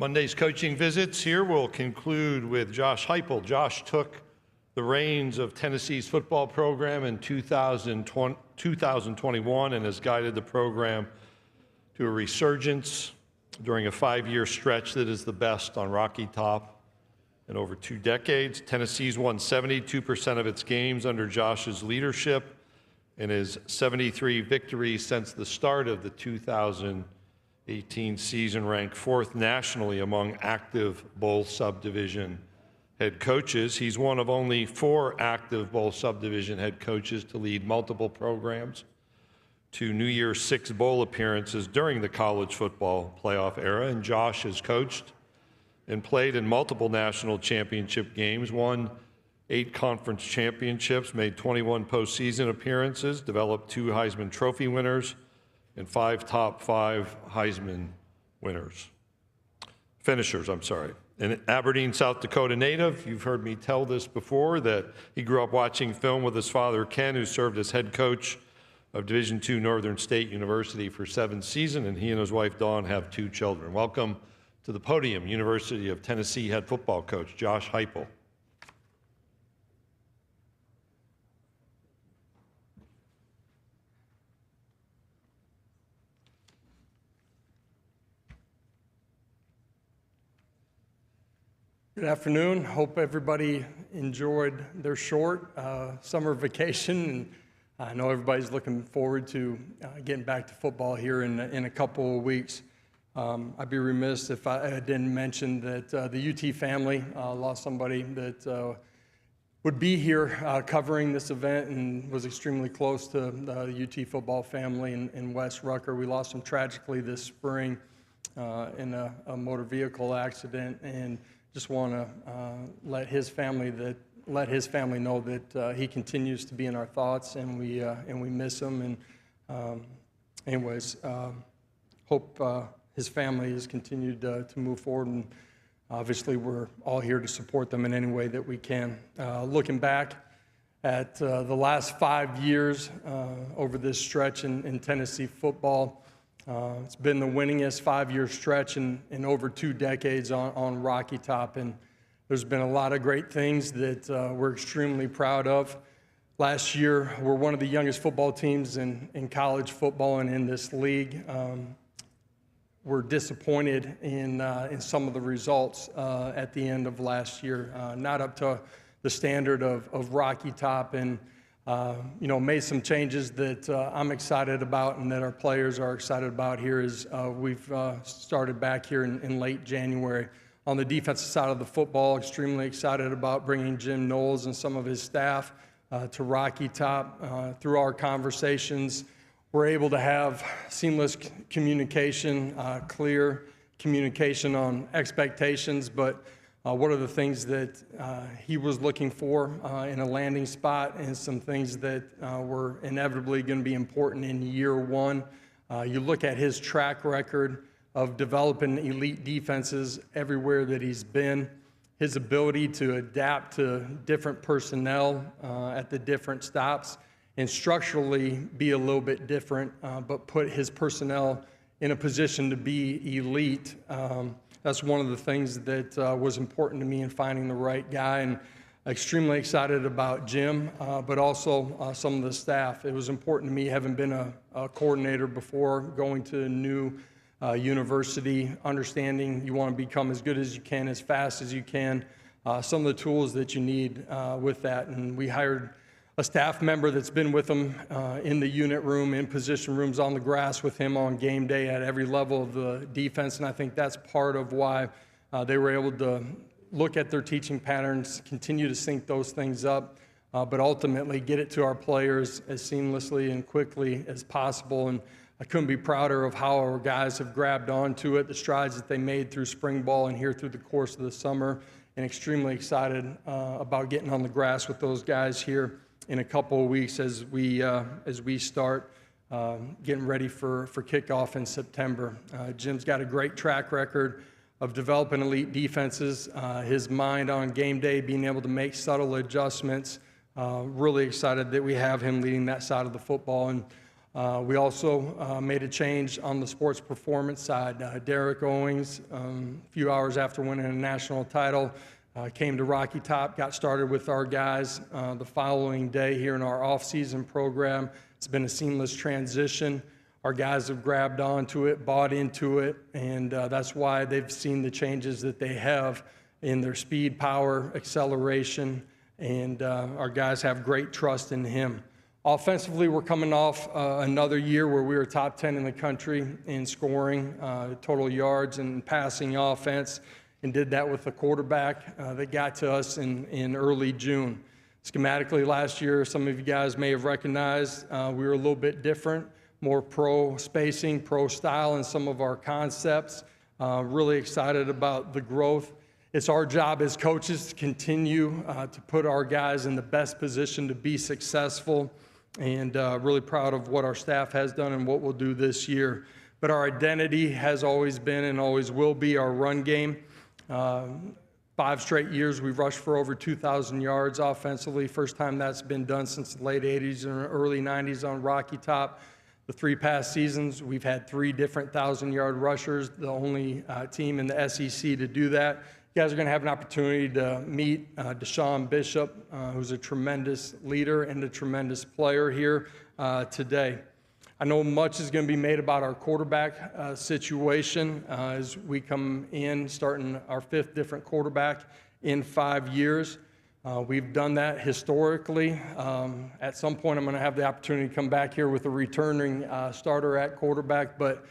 Monday's coaching visits here will conclude with Josh Heupel. Josh took the reins of Tennessee's football program in 2021 and has guided the program to a resurgence during a 5-year stretch that is the best on Rocky Top in over 2 decades. Tennessee's won 72% of its games under Josh's leadership and his 73 victories since the start of the 2018 season ranked 4th nationally among active Bowl subdivision head coaches. He's one of only 4 active Bowl subdivision head coaches to lead multiple programs to New Year's 6 bowl appearances during the college football playoff era. And Josh has coached and played in multiple national championship games, won 8 conference championships, made 21 postseason appearances, developed 2 Heisman Trophy winners, and 5 top 5 Heisman finishers. An Aberdeen, South Dakota native, you've heard me tell this before, that he grew up watching film with his father, Ken, who served as head coach of Division II Northern State University for 7 seasons, and he and his wife, Dawn, have 2 children. Welcome to the podium, University of Tennessee head football coach, Josh Heupel. Good afternoon. Hope everybody enjoyed their short summer vacation. And I know everybody's looking forward to getting back to football here in a couple of weeks. I'd be remiss if I didn't mention that the UT family lost somebody that would be here covering this event and was extremely close to the UT football family in West Rucker. We lost him tragically this spring in a motor vehicle accident, and just want to let his family know that he continues to be in our thoughts, and we miss him. And hope his family has continued to move forward, and obviously we're all here to support them in any way that we can. Looking back at the last 5 years over this stretch in Tennessee football. It's been the winningest 5-year stretch in over 2 decades on Rocky Top, and there's been a lot of great things that we're extremely proud of. Last year, we're one of the youngest football teams in college football and in this league. We're disappointed in some of the results at the end of last year, not up to the standard of Rocky Top, and made some changes that I'm excited about and that our players are excited about here as we've started back here in late January. On the defensive side of the football, extremely excited about bringing Jim Knowles and some of his staff to Rocky Top. Through our conversations, we're able to have seamless communication, clear communication on expectations, but what are the things that he was looking for in a landing spot, and some things that were inevitably going to be important in year 1. You look at his track record of developing elite defenses everywhere that he's been, his ability to adapt to different personnel at the different stops, and structurally be a little bit different, but put his personnel in a position to be elite. That's one of the things that was important to me in finding the right guy, and extremely excited about Jim, but also some of the staff. It was important to me, having been a coordinator before, going to a new university, understanding you want to become as good as you can, as fast as you can, some of the tools that you need with that. And we hired a staff member that's been with him in the unit room, in position rooms, on the grass with him on game day at every level of the defense. And I think that's part of why they were able to look at their teaching patterns, continue to sync those things up, but ultimately get it to our players as seamlessly and quickly as possible. And I couldn't be prouder of how our guys have grabbed onto it, the strides that they made through spring ball and here through the course of the summer, and extremely excited about getting on the grass with those guys here in a couple of weeks as we start getting ready for kickoff in September. Jim's got a great track record of developing elite defenses. His mind on game day, being able to make subtle adjustments. Really excited that we have him leading that side of the football. And We also made a change on the sports performance side. Derek Owings, a few hours after winning a national title, came to Rocky Top, got started with our guys the following day here in our off-season program. It's been a seamless transition. Our guys have grabbed onto it, bought into it, and that's why they've seen the changes that they have in their speed, power, acceleration, and our guys have great trust in him. Offensively, we're coming off another year where we were top 10 in the country in scoring, total yards, and passing offense, and did that with a quarterback that got to us in early June. Schematically last year, some of you guys may have recognized we were a little bit different, more pro spacing, pro style in some of our concepts. Really excited about the growth. It's our job as coaches to continue to put our guys in the best position to be successful, and really proud of what our staff has done and what we'll do this year. But our identity has always been and always will be our run game. 5 straight years we've rushed for over 2,000 yards offensively. First time that's been done since the late 80s and early 90s on Rocky Top. The 3 past seasons, we've had 3 different 1,000-yard rushers, the only team in the SEC to do that. You guys are going to have an opportunity to meet Deshaun Bishop, who's a tremendous leader and a tremendous player here today. I know much is going to be made about our quarterback situation as we come in, starting our 5th different quarterback in 5 years. We've done that historically. At some point, I'm going to have the opportunity to come back here with a returning starter at quarterback, but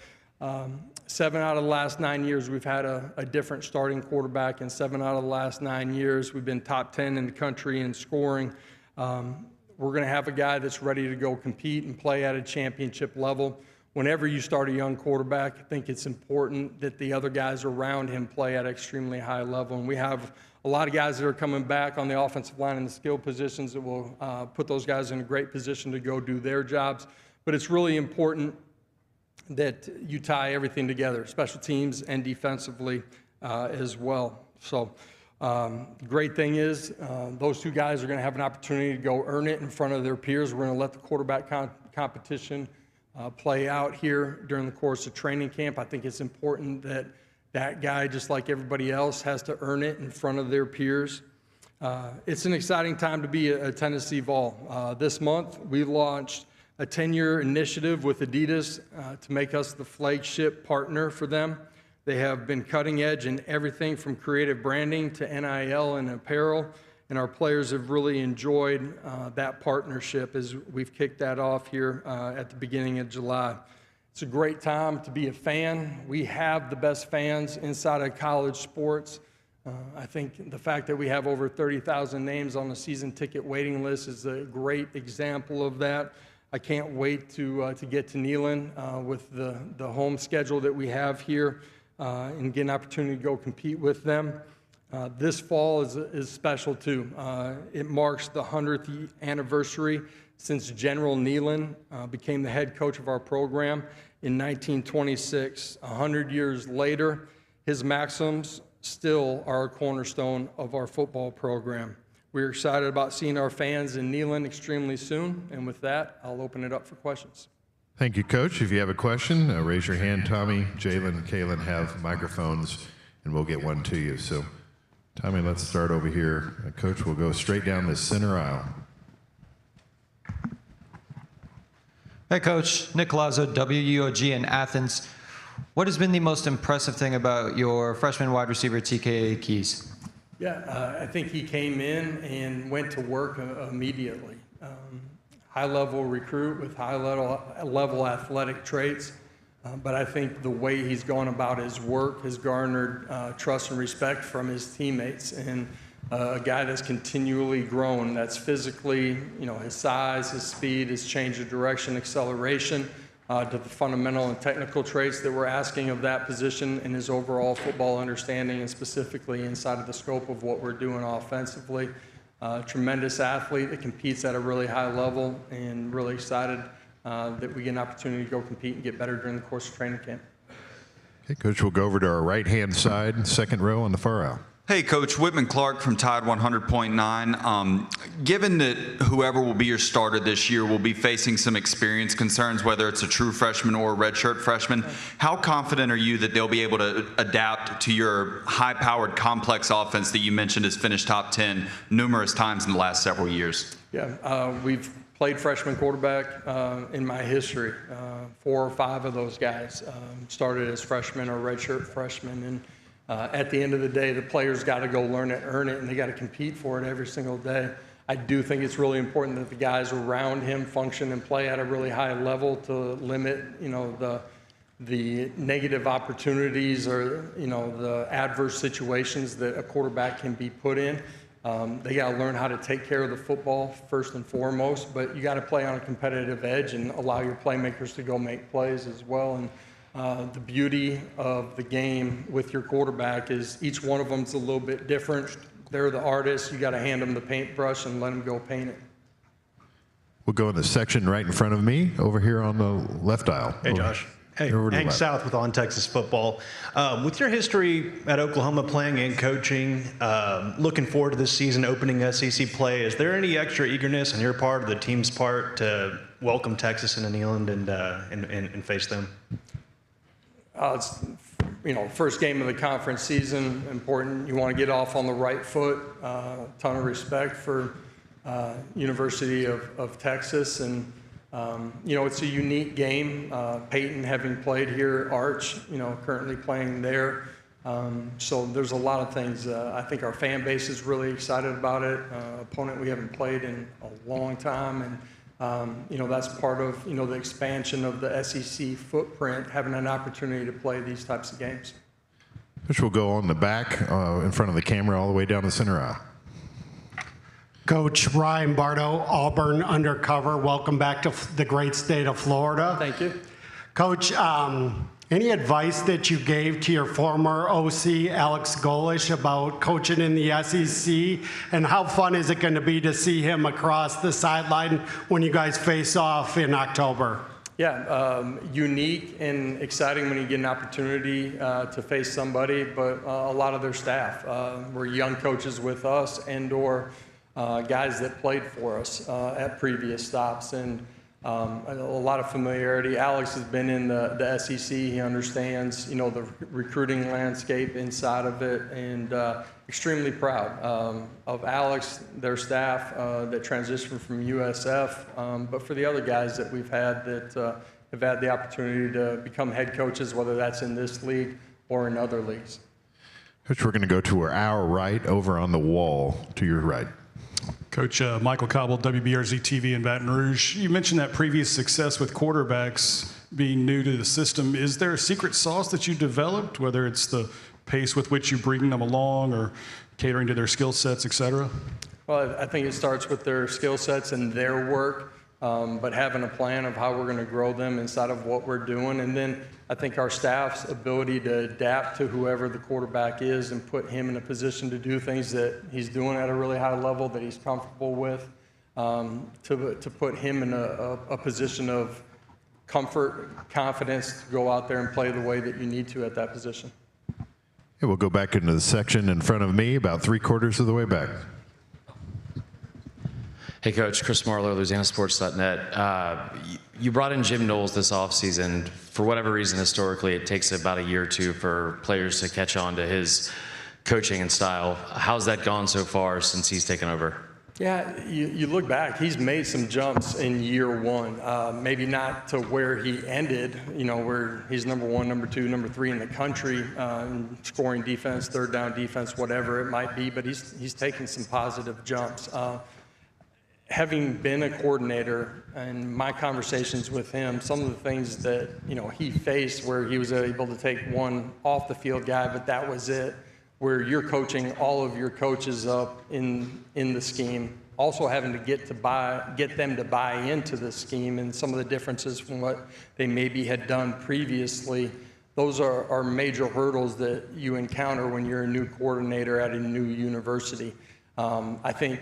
7 out of the last 9 years, we've had a different starting quarterback, and 7 out of the last 9 years, we've been top 10 in the country in scoring. We're going to have a guy that's ready to go compete and play at a championship level. Whenever you start a young quarterback, I think it's important that the other guys around him play at an extremely high level. And we have a lot of guys that are coming back on the offensive line in the skill positions that will put those guys in a great position to go do their jobs. But it's really important that you tie everything together, special teams and defensively as well. So the great thing is those 2 guys are going to have an opportunity to go earn it in front of their peers. We're going to let the quarterback competition play out here during the course of training camp. I think it's important that that guy, just like everybody else, has to earn it in front of their peers. It's an exciting time to be a Tennessee Vol. This month, we launched a 10-year initiative with Adidas to make us the flagship partner for them. They have been cutting edge in everything from creative branding to NIL and apparel, and our players have really enjoyed that partnership as we've kicked that off here at the beginning of July. It's a great time to be a fan. We have the best fans inside of college sports. I think the fact that we have over 30,000 names on the season ticket waiting list is a great example of that. I can't wait to get to Neyland with the home schedule that we have here and get an opportunity to go compete with them. This fall is special too. It marks the 100th anniversary since General Neyland became the head coach of our program in 1926. 100 years later, his maxims still are a cornerstone of our football program. We're excited about seeing our fans in Neyland extremely soon, and with that, I'll open it up for questions. Thank you, Coach. If you have a question, raise your hand. Tommy, Jalen, Kalen have microphones, and we'll get one to you. So, Tommy, let's start over here. Coach, we'll go straight down the center aisle. Hey, Coach. Nick Lazo, WUOG in Athens. What has been the most impressive thing about your freshman wide receiver, TK Keys? Yeah, I think he came in and went to work immediately. High-level recruit with high-level athletic traits, but I think the way he's gone about his work has garnered trust and respect from his teammates, and a guy that's continually grown. That's physically, his size, his speed, his change of direction, acceleration, to the fundamental and technical traits that we're asking of that position, and his overall football understanding, and specifically inside of the scope of what we're doing offensively. Tremendous athlete that competes at a really high level, and really excited that we get an opportunity to go compete and get better during the course of training camp. Okay, Coach, we'll go over to our right-hand side, second row on the far aisle. Hey, Coach. Whitman Clark from Tide 100.9. Given that whoever will be your starter this year will be facing some experience concerns, whether it's a true freshman or a redshirt freshman, how confident are you that they'll be able to adapt to your high-powered, complex offense that you mentioned has finished top 10 numerous times in the last several years? Yeah, we've played freshman quarterback in my history. 4 or 5 of those guys started as freshmen or redshirt freshmen, and at the end of the day, the players got to go learn it, earn it, and they got to compete for it every single day. I do think it's really important that the guys around him function and play at a really high level to limit, the negative opportunities or, the adverse situations that a quarterback can be put in. They got to learn how to take care of the football first and foremost, but you got to play on a competitive edge and allow your playmakers to go make plays as well. And the beauty of the game with your quarterback is each one of them's a little bit different. They're the artists. You got to hand them the paintbrush and let them go paint it. We'll go in the section right in front of me, over here on the left aisle. Hey, Josh. Hey, Hank South with On Texas Football. With your history at Oklahoma playing and coaching, looking forward to this season opening SEC play, is there any extra eagerness on your part or the team's part to welcome Texas into Neyland and face them? It's, first game of the conference season, important. You want to get off on the right foot. Ton of respect for University of Texas. And, it's a unique game. Peyton having played here, Arch, currently playing there. So there's a lot of things. I think our fan base is really excited about it. Opponent we haven't played in a long time. And, that's part of, the expansion of the SEC footprint, having an opportunity to play these types of games. Which will go on the back in front of the camera all the way down the center aisle. Coach Ryan Bardo, Auburn Undercover. Welcome back to the great state of Florida. Thank you. Coach, any advice that you gave to your former OC, Alex Golish, about coaching in the SEC? And how fun is it going to be to see him across the sideline when you guys face off in October? Yeah, unique and exciting when you get an opportunity to face somebody, but a lot of their staff were young coaches with us and/or guys that played for us at previous stops, and a lot of familiarity. Alex has been in the SEC. He understands, the recruiting landscape inside of it, and extremely proud of Alex, their staff that transitioned from USF, but for the other guys that we've had that have had the opportunity to become head coaches, whether that's in this league or in other leagues. Coach, we're going to go to our right, over on the wall to your right. Coach Michael Cobble, WBRZ TV in Baton Rouge. You mentioned that previous success with quarterbacks being new to the system. Is there a secret sauce that you developed, whether it's the pace with which you bring them along or catering to their skill sets, et cetera? Well, I think it starts with their skill sets and their work, but having a plan of how we're going to grow them inside of what we're doing. And then I think our staff's ability to adapt to whoever the quarterback is and put him in a position to do things that he's doing at a really high level that he's comfortable with, to put him in a position of comfort, confidence to go out there and play the way that you need to at that position. Okay, we'll go back into the section in front of me, about 3/4 of the way back. Hey, Coach. Chris Marlowe, LouisianaSports.net. You brought in Jim Knowles this offseason. For whatever reason, historically, it takes about a year or two for players to catch on to his coaching and style. How's that gone so far since he's taken over? Yeah, you look back, he's made some jumps in year one. Maybe not to where he ended, where he's number 1, number 2, number 3 in the country, scoring defense, third down defense, whatever it might be, but he's taken some positive jumps. Having been a coordinator and my conversations with him, some of the things that, he faced where he was able to take one off the field guy, but that was it, where you're coaching all of your coaches up in the scheme, also having to get them to buy into the scheme and some of the differences from what they maybe had done previously. Those are major hurdles that you encounter when you're a new coordinator at a new university. I think,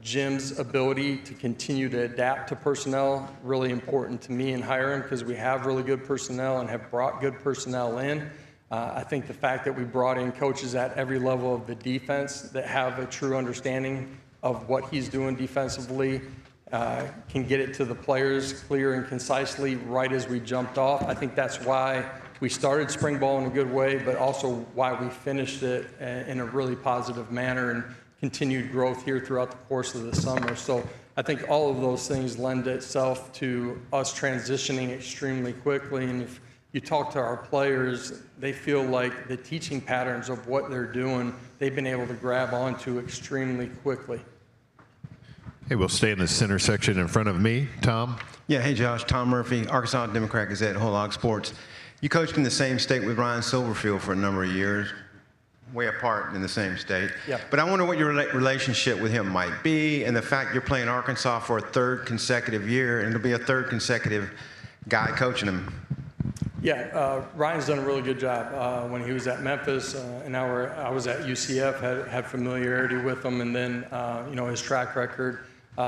Jim's ability to continue to adapt to personnel, really important to me in hiring because we have really good personnel and have brought good personnel in. I think the fact that we brought in coaches at every level of the defense that have a true understanding of what he's doing defensively, can get it to the players clear and concisely right as we jumped off. I think that's why we started spring ball in a good way, but also why we finished it in a really positive manner and continued growth here throughout the course of the summer. So I think all of those things lend itself to us transitioning extremely quickly. And if you talk to our players, they feel like the teaching patterns of what they're doing, they've been able to grab onto extremely quickly. Hey, we'll stay in the center section in front of me. Tom? Yeah, hey Josh, Tom Murphy, Arkansas Democrat Gazette, Whole Hog Sports. You coached in the same state with Ryan Silverfield for a number of years, way apart in the same state. Yeah. But I wonder what your relationship with him might be, and the fact you're playing Arkansas for a third consecutive year, and it'll be a third consecutive guy coaching him. Yeah, Ryan's done a really good job. When he was at Memphis, and now I was at UCF, had familiarity with him, and then his track record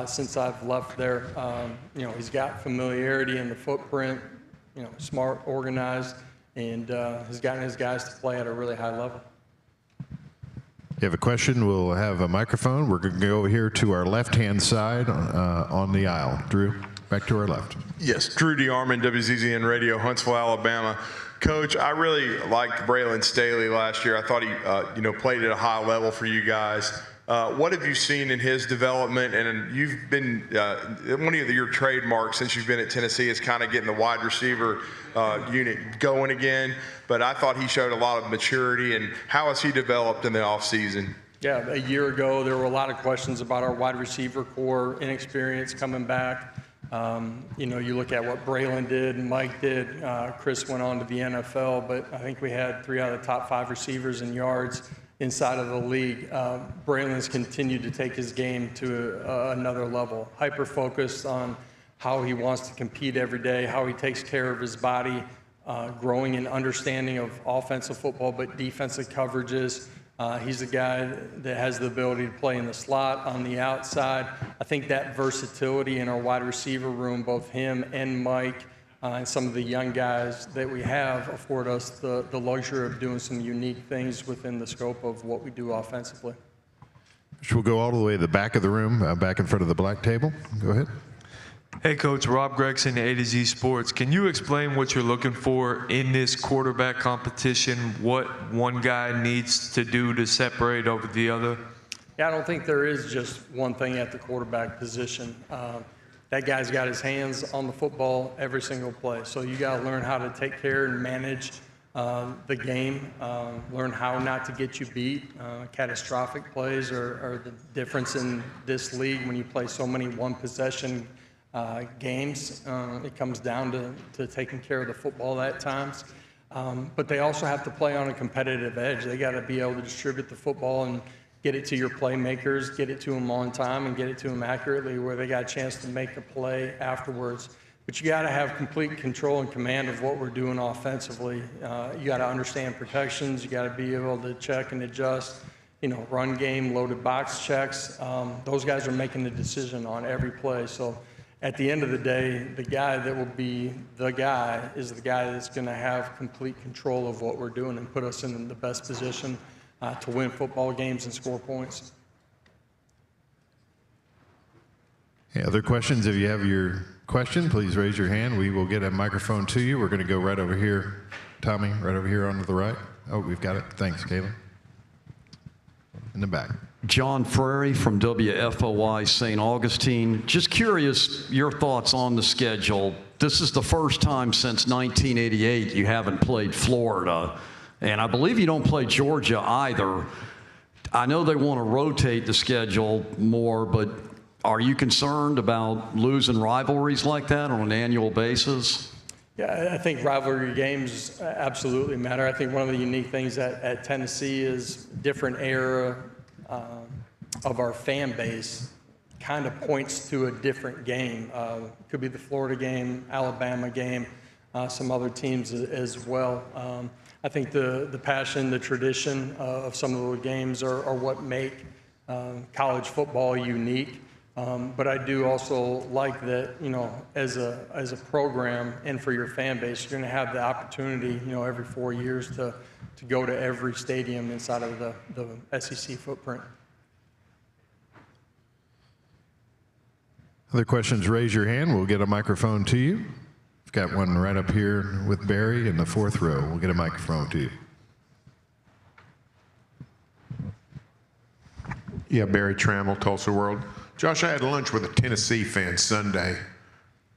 since I've left there. He's got familiarity in the footprint, smart, organized, and has gotten his guys to play at a really high level. You have a question, we'll have a microphone. We're going to go over here to our left-hand side on the aisle. Drew, back to our left. Yes, Drew DeArmond, WZZN Radio, Huntsville, Alabama. Coach, I really liked Braylon Staley last year. I thought he, played at a high level for you guys. What have you seen in his development? And you've been one of your trademarks since you've been at Tennessee is kind of getting the wide receiver unit going again. But I thought he showed a lot of maturity. And how has he developed in the offseason? Yeah, a year ago there were a lot of questions about our wide receiver core, inexperience coming back. You look at what Braylon did and Mike did. Chris went on to the NFL, but I think we had 3 out of the top 5 receivers in yards inside of the league. Braylon's continued to take his game to another level, hyper-focused on how he wants to compete every day, how he takes care of his body, growing in understanding of offensive football, but defensive coverages. He's a guy that has the ability to play in the slot, on the outside. I think that versatility in our wide receiver room, both him and Mike, and some of the young guys that we have afford us the luxury of doing some unique things within the scope of what we do offensively. We'll go all the way to the back of the room, back in front of the black table. Go ahead. Hey, Coach, Rob Gregson, A to Z Sports. Can you explain what you're looking for in this quarterback competition, what one guy needs to do to separate over the other? Yeah, I don't think there is just one thing at the quarterback position. That guy's got his hands on the football every single play. So you got to learn how to take care and manage the game, learn how not to get you beat. Catastrophic plays are the difference in this league when you play so many one-possession games. It comes down to taking care of the football at times. But they also have to play on a competitive edge. They got to be able to distribute the football and get it to your playmakers, get it to them on time, and get it to them accurately where they got a chance to make a play afterwards. But you got to have complete control and command of what we're doing offensively. You got to understand protections. You got to be able to check and adjust. Run game, loaded box checks. Those guys are making the decision on every play. So at the end of the day, the guy that will be the guy is the guy that's going to have complete control of what we're doing and put us in the best position to win football games and score points. Any other questions? If you have your question, please raise your hand. We will get a microphone to you. We're going to go right over here. Tommy, right over here on the right. Oh, we've got it. Thanks, Caleb. In the back. John Frary from WFOY St. Augustine. Just curious, your thoughts on the schedule. This is the first time since 1988 you haven't played Florida, and I believe you don't play Georgia either. I know they want to rotate the schedule more, but are you concerned about losing rivalries like that on an annual basis? Yeah, I think rivalry games absolutely matter. I think one of the unique things at Tennessee is different era of our fan base kind of points to a different game. Could be the Florida game, Alabama game, some other teams as well. I think the passion, the tradition of some of the games are what make college football unique. But I do also like that, as a program and for your fan base, you're going to have the opportunity, every 4 years to go to every stadium inside of the SEC footprint. Other questions, raise your hand. We'll get a microphone to you. We've got one right up here with Barry in the 4th row. We'll get a microphone to you. Yeah, Barry Trammell, Tulsa World. Josh, I had lunch with a Tennessee fan Sunday,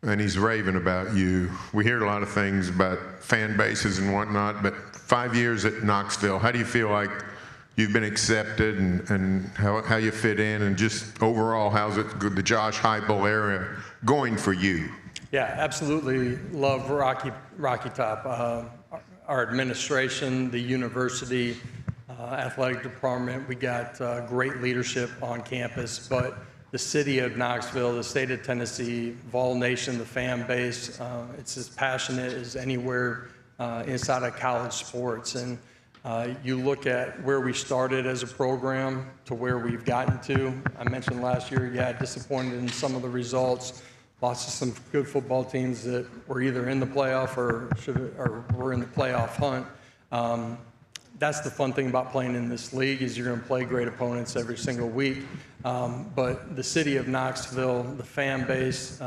and he's raving about you. We hear a lot of things about fan bases and whatnot, but 5 years at Knoxville, how do you feel like you've been accepted and how you fit in, and just overall, how's it, the Josh Heupel area going for you? Yeah, absolutely love Rocky Top. Our administration, the university, athletic department, we got great leadership on campus, but the city of Knoxville, the state of Tennessee, Vol Nation, the fan base, it's as passionate as anywhere inside of college sports. And you look at where we started as a program to where we've gotten to. I mentioned last year, disappointed in some of the results. Lost to some good football teams that were either in the playoff or were in the playoff hunt. That's the fun thing about playing in this league, is you're going to play great opponents every single week. But the city of Knoxville, the fan base,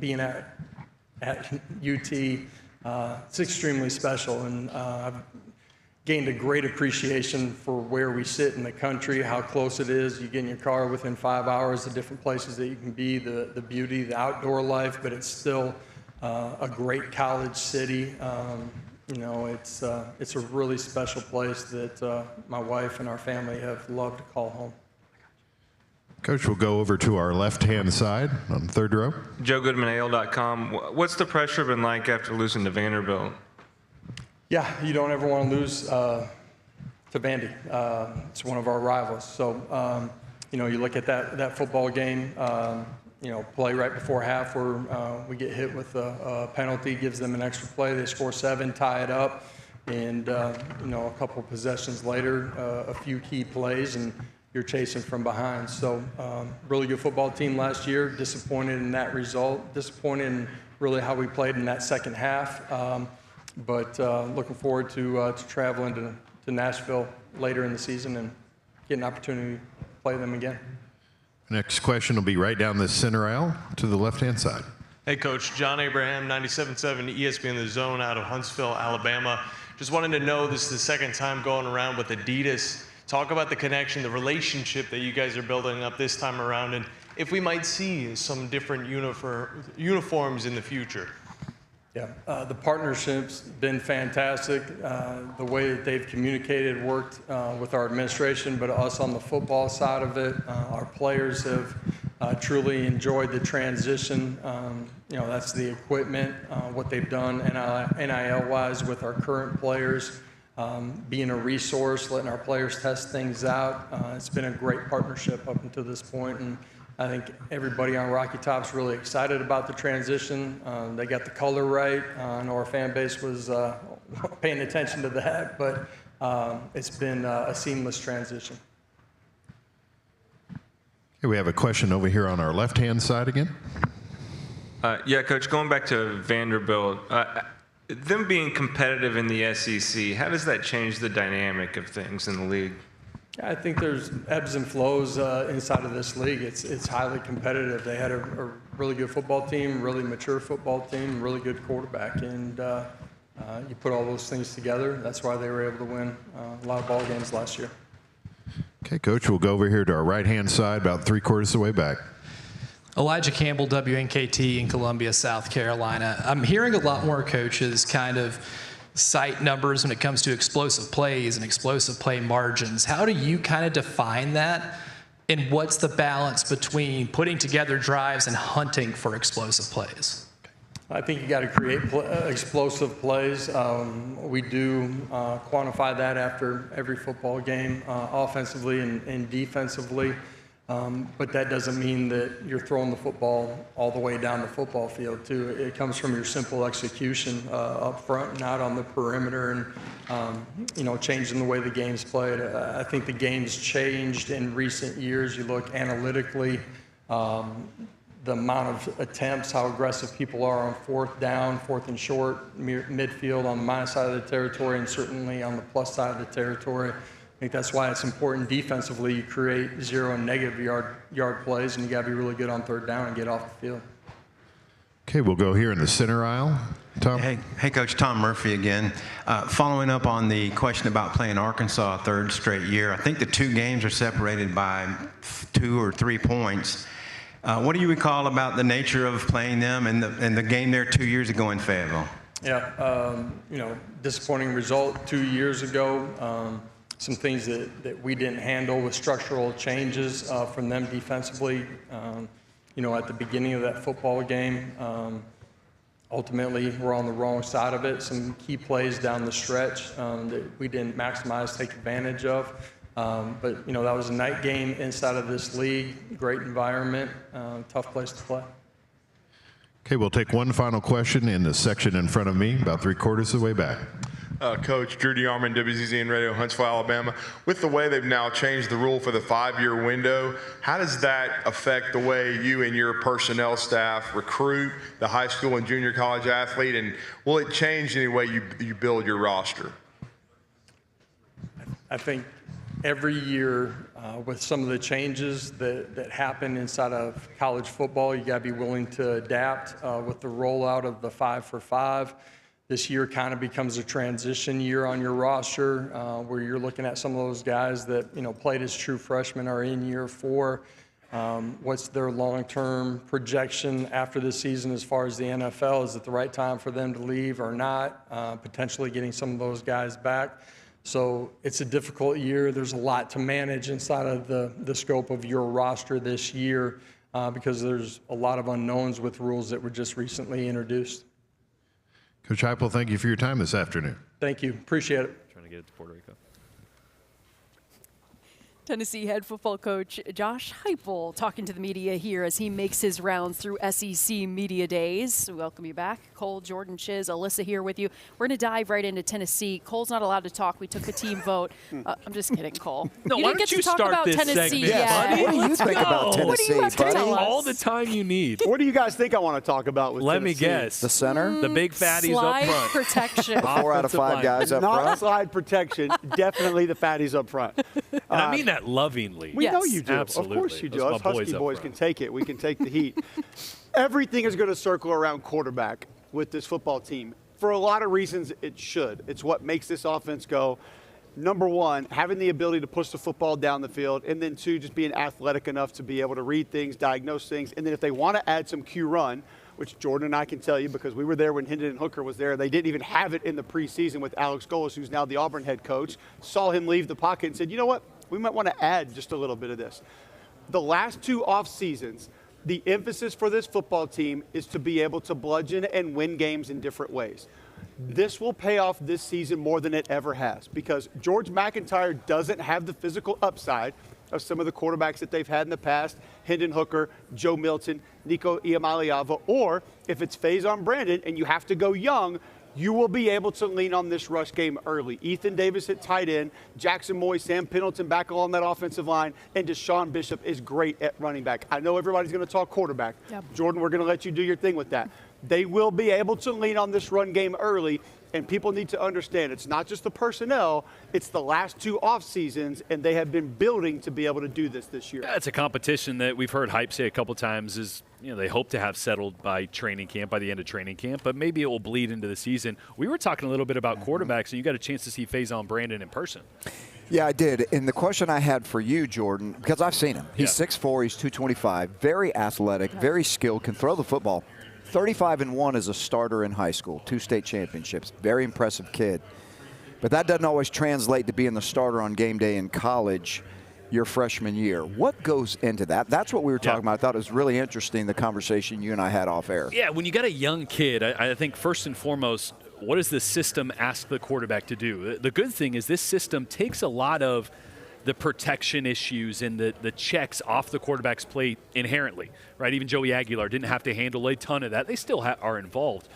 being at UT, it's extremely special. And I've gained a great appreciation for where we sit in the country, how close it is. You get in your car within 5 hours, the different places that you can be, the beauty, the outdoor life, but it's still a great college city. It's a really special place that my wife and our family have loved to call home. Coach, we'll go over to our left-hand side on the 3rd row. Joe Goodman, AL.com. What's the pressure been like after losing to Vanderbilt? Yeah, you don't ever want to lose to Vandy. It's one of our rivals. So, you look at that football game, play right before half where we get hit with a penalty, gives them an extra play. They score 7, tie it up. And, a couple possessions later, a few key plays, and you're chasing from behind. So, really good football team last year. Disappointed in that result. Disappointed in really how we played in that second half. But looking forward to traveling to Nashville later in the season and get an opportunity to play them again. Next question will be right down the center aisle to the left-hand side. Hey, Coach. John Abraham, 97.7 ESPN The Zone out of Huntsville, Alabama. Just wanted to know, this is the second time going around with Adidas. Talk about the connection, the relationship that you guys are building up this time around, and if we might see some different uniforms in the future. Yeah, the partnership's been fantastic. The way that they've communicated, worked with our administration, but us on the football side of it. Our players have truly enjoyed the transition. That's the equipment, what they've done NIL-wise with our current players, being a resource, letting our players test things out. It's been a great partnership up until this point, and I think everybody on Rocky Top's really excited about the transition. They got the color right. I know our fan base was paying attention to that, but it's been a seamless transition. Okay, we have a question over here on our left-hand side again. Yeah, Coach, going back to Vanderbilt, them being competitive in the SEC, how does that change the dynamic of things in the league? I think there's ebbs and flows inside of this league. It's highly competitive. They had a really good football team, really mature football team, really good quarterback, and you put all those things together. That's why they were able to win a lot of ball games last year. Okay, Coach, we'll go over here to our right-hand side, about 3/4 of the way back. Elijah Campbell, WNKT in Columbia, South Carolina. I'm hearing a lot more coaches kind of cite numbers when it comes to explosive plays and explosive play margins. How do you kind of define that? And what's the balance between putting together drives and hunting for explosive plays? I think you got to create explosive plays. We do quantify that after every football game, offensively and defensively. But that doesn't mean that you're throwing the football all the way down the football field, too. It comes from your simple execution up front and out on the perimeter and, changing the way the game's played. I think the game's changed in recent years. You look analytically, the amount of attempts, how aggressive people are on fourth down, fourth and short, midfield on the minus side of the territory, and certainly on the plus side of the territory. I think that's why it's important defensively. You create 0 and negative yard plays, and you got to be really good on third down and get off the field. Okay, we'll go here in the center aisle. Tom? Hey, Coach. Tom Murphy again. Following up on the question about playing Arkansas a third straight year, I think the 2 games are separated by 2 or 3 points. What do you recall about the nature of playing them and the game there 2 years ago in Fayetteville? Yeah, disappointing result 2 years ago. Some things that we didn't handle with structural changes from them defensively. At the beginning of that football game, ultimately we're on the wrong side of it. Some key plays down the stretch that we didn't maximize, take advantage of. But that was a night game inside of this league. Great environment, tough place to play. Okay, we'll take one final question in the section in front of me, about 3/4 of the way back. Coach Drew DeArmond, WZZN Radio, Huntsville, Alabama. With the way they've now changed the rule for the 5-year window, how does that affect the way you and your personnel staff recruit the high school and junior college athlete, and will it change any way you build your roster? I think every year with some of the changes that happen inside of college football, you got to be willing to adapt with the rollout of the 5-for-5. This year kind of becomes a transition year on your roster where you're looking at some of those guys that played as true freshmen are in year 4. What's their long-term projection after this season as far as the NFL? Is it the right time for them to leave or not? Potentially getting some of those guys back. So it's a difficult year. There's a lot to manage inside of the scope of your roster this year because there's a lot of unknowns with rules that were just recently introduced. Coach Heupel, thank you for your time this afternoon. Thank you. Appreciate it. Trying to get it to Puerto Rico. Tennessee head football coach Josh Heupel talking to the media here as he makes his rounds through SEC Media Days. We welcome you back. Cole, Jordan, Chiz, Alyssa here with you. We're going to dive right into Tennessee. Cole's not allowed to talk. We took a team vote. I'm just kidding, Cole. No, you why didn't get don't you to talk start about this Tennessee segment, yet. buddy? What do you think about Tennessee, What do you have to buddy? tell us? All the time you need. What do you guys think I want to talk about with Let me Tennessee? guess. The center? The big fatties Slide up front. protection. 4 out of 5 guys up Not front? slide protection. Definitely the fatties up front. And I mean that lovingly. We know Yes. you do. Absolutely. Of course you do. Those Us my Husky boys up boys front. can take it. We can take the heat. Everything is going to circle around quarterback with this football team. For a lot of reasons, it should. It's what makes this offense go. Number 1, having the ability to push the football down the field, and then 2, just being athletic enough to be able to read things, diagnose things, and then if they want to add some Q run, which Jordan and I can tell you because we were there when Hendon and Hooker was there. They didn't even have it in the preseason with Alex Golis, who's now the Auburn head coach. Saw him leave the pocket and said, you know what? We might want to add just a little bit of this. The last 2 off seasons, the emphasis for this football team is to be able to bludgeon and win games in different ways. This will pay off this season more than it ever has because George McIntyre doesn't have the physical upside of some of the quarterbacks that they've had in the past, Hendon Hooker, Joe Milton, Nico Iamaleava, or if it's Faison Brandon and you have to go young, you will be able to lean on this rush game early. Ethan Davis at tight end, Jackson Moy, Sam Pendleton back along that offensive line, and Deshaun Bishop is great at running back. I know everybody's going to talk quarterback. Yep. Jordan, we're going to let you do your thing with that. They will be able to lean on this run game early, and people need to understand it's not just the personnel, it's the last 2 off seasons, and they have been building to be able to do this year. Yeah, it's a competition that we've heard Hype say a couple times is, they hope to have settled by training camp, by the end of training camp, but maybe it will bleed into the season. We were talking a little bit about quarterbacks, and you got a chance to see Faison Brandon in person. Yeah, I did. And the question I had for you, Jordan, because I've seen him. He's 6'4", he's 225, very athletic, very skilled, can throw the football. 35-1 as a starter in high school, 2 state championships, very impressive kid. But that doesn't always translate to being the starter on game day in college your freshman year. What goes into that? That's what we were talking about. I thought it was really interesting, the conversation you and I had off air. Yeah, when you got a young kid, I think first and foremost, what does the system ask the quarterback to do? The good thing is this system takes a lot of the protection issues and the checks off the quarterback's plate inherently, right? Even Joey Aguilar didn't have to handle a ton of that. They still are involved.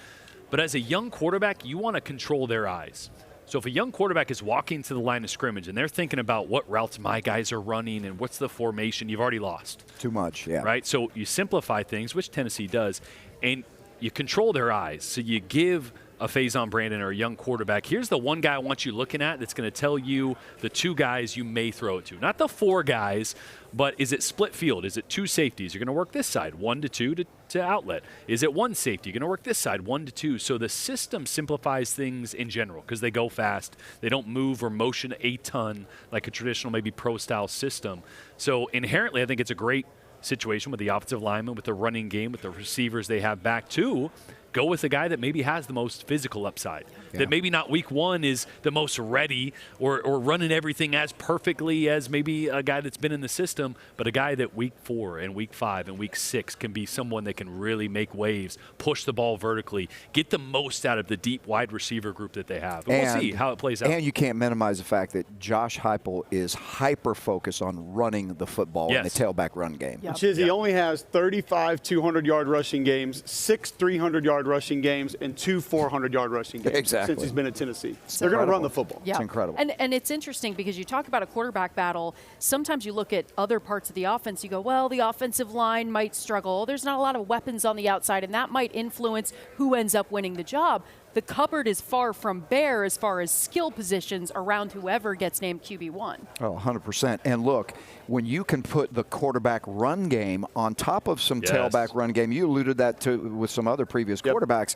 But as a young quarterback, you want to control their eyes. So if a young quarterback is walking to the line of scrimmage and they're thinking about what routes my guys are running and what's the formation, you've already lost. Too much, yeah. Right? So you simplify things, which Tennessee does, and you control their eyes. So you give a Faison Brandon or a young quarterback, here's the one guy I want you looking at that's going to tell you the two guys you may throw it to. Not the four guys, but is it split field? Is it two safeties? You're going to work this side, 1 to 2 to outlet. Is it one safety? You're going to work this side, 1 to 2. So the system simplifies things in general because they go fast. They don't move or motion a ton like a traditional maybe pro-style system. So inherently, I think it's a great situation with the offensive lineman, with the running game, with the receivers they have back too. Go with the guy that maybe has the most physical upside. Yeah. That maybe not week 1 is the most ready or running everything as perfectly as maybe a guy that's been in the system, but a guy that week 4 and week 5 and week 6 can be someone that can really make waves, push the ball vertically, get the most out of the deep wide receiver group that they have. And we'll see how it plays out. And you can't minimize the fact that Josh Heupel is hyper-focused on running the football in the tailback run game. Yep. Chizzy only has 35 200-yard rushing games, 6 300-yard rushing games, and 2 400-yard rushing games since he's been at Tennessee. They're going to run the football. Yeah. It's incredible. And it's interesting because you talk about a quarterback battle. Sometimes you look at other parts of the offense. You go, well, the offensive line might struggle. There's not a lot of weapons on the outside, and that might influence who ends up winning the job. The cupboard is far from bare as far as skill positions around whoever gets named QB1. Oh, 100%. And look, when you can put the quarterback run game on top of some tailback run game, you alluded that to with some other previous quarterbacks,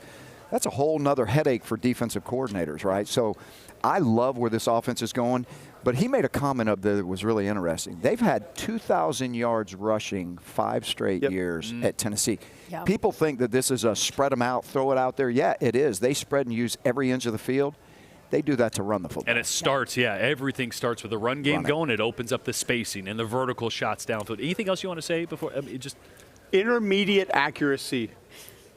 that's a whole nother headache for defensive coordinators, right? So I love where this offense is going. But he made a comment up there that was really interesting. They've had 2,000 yards rushing 5 straight years at Tennessee. Yep. People think that this is a spread them out, throw it out there. Yeah, it is. They spread and use every inch of the field. They do that to run the football. And it starts, everything starts with the run game going. It opens up the spacing and the vertical shots downfield. Anything else you want to say before? Intermediate accuracy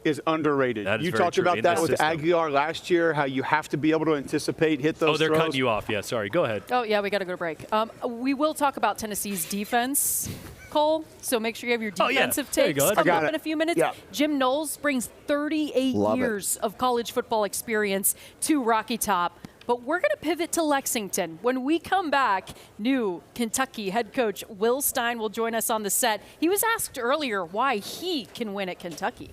is underrated. You talked about that with Aguilar last year, how you have to be able to anticipate, hit those they're throws. cutting you off. Yeah, sorry. Go ahead. Oh, yeah, we got to go to break. We will talk about Tennessee's defense, Cole, so make sure you have your defensive takes coming up in a few minutes. Yeah. Jim Knowles brings 38 years of college football experience to Rocky Top. But we're going to pivot to Lexington. When we come back, new Kentucky head coach Will Stein will join us on the set. He was asked earlier why he can win at Kentucky.